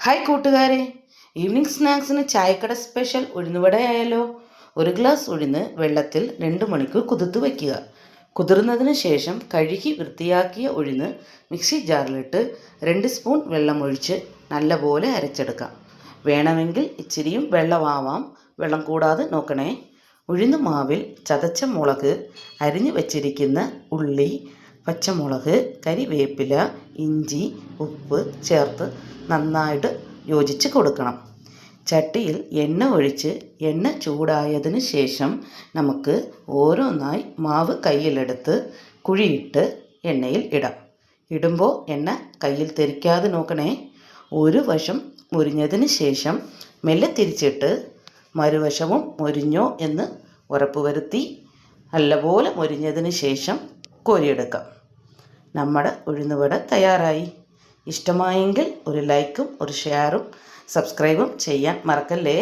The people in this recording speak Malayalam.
ഹായ് കൂട്ടുകാരെ, ഈവനിങ് സ്നാക്സിന് ചായക്കട സ്പെഷ്യൽ ഉഴുന്നുവടയായാലോ. ഒരു ഗ്ലാസ് ഉഴുന്ന് വെള്ളത്തിൽ 2 മണിക്കൂർ കുതിർത്ത് വയ്ക്കുക. കുതിർന്നതിന് ശേഷം കഴുകി വൃത്തിയാക്കിയ ഉഴുന്ന് മിക്സി ജാറിലിട്ട് 2 സ്പൂൺ വെള്ളമൊഴിച്ച് നല്ലപോലെ അരച്ചെടുക്കാം. വേണമെങ്കിൽ ഇച്ചിരിയും വെള്ളമാവാം, വെള്ളം കൂടാതെ നോക്കണേ. ഉഴുന്ന് മാവിൽ ചതച്ച മുളക്, അരിഞ്ഞു വച്ചിരിക്കുന്ന ഉള്ളി, പച്ചമുളക്, കരിവേപ്പില, ഇഞ്ചി, ഉപ്പ് ചേർത്ത് നന്നായിട്ട് യോജിച്ച് കൊടുക്കണം. ചട്ടിയിൽ എണ്ണ ഒഴിച്ച് എണ്ണ ചൂടായതിന് ശേഷം നമുക്ക് ഓരോന്നായി മാവ് കയ്യിലെടുത്ത് കുഴിയിട്ട് എണ്ണയിൽ ഇടാം. ഇടുമ്പോൾ എണ്ണ കയ്യിൽ തെറിക്കാതെ നോക്കണേ. ഒരു വശം മുരിഞ്ഞതിന് ശേഷം മെല്ലെ തിരിച്ചിട്ട് മറുവശവും മുരിഞ്ഞോ എന്ന് ഉറപ്പുവരുത്തി നല്ലപോലെ മുരിഞ്ഞതിന് ശേഷം കോരിയെടുക്കാം. നമ്മുടെ ഉഴുന്നുവട തയ്യാറായി. ഇഷ്ടമായെങ്കിൽ ഒരു ലൈക്കും ഒരു ഷെയറും സബ്സ്ക്രൈബും ചെയ്യാൻ മറക്കല്ലേ.